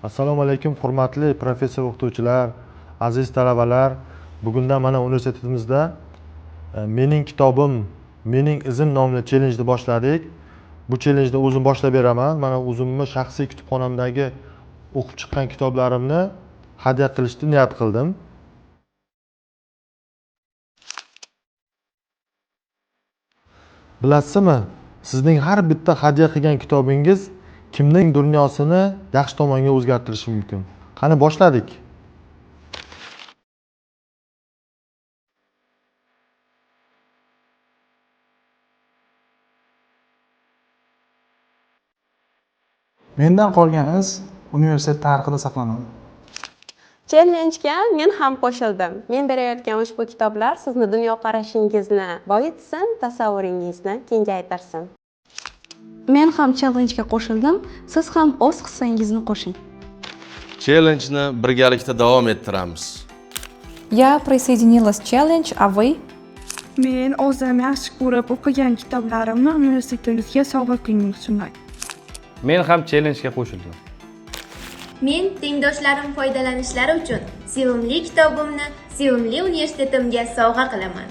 Assalomu alaykum, hurmatli professor o'qituvchilar, aziz talabalar. Bugundan mana universitetimizda mening kitobim, mening izim nomli challenge'ni boshladik. Bu challenge'ni o'zim boshlab beraman. Mana o'zimni shaxsiy kutubxonamdagi o'qib chiqqan kitoblarimni hadya qilishni niyat qildim. Bilasizmi, sizning har bitta hadya qilgan kitobingiz kimning dunyosini yaxshi tomonga o'zgartirishi mumkin. Qani boshladik. Mendan qolgan iz universitet tarixida saqlanadi. Challenge'ga men ham qo'shildim. Men berayotgan ushbu kitoblar sizni dunyoqarashingizni boyitsin, tasavvuringizni kengaytirsin. Men ham challenge'ga qo'shildim. Siz ham o'z hissangizni qo'shing. Challenge'ni birgalikda davom ettiramiz. Я присоединилась в челлендж, а вы? Men o'zim yaxshi ko'rib o'qigan kitoblarimni universitetimizga sovg'a qilmoqchiman. Men ham challenge'ga qo'shildim. Men tengdoshlarim foydalanishlari uchun sevimli kitobimni sevimli universitetimga sovg'a qilaman.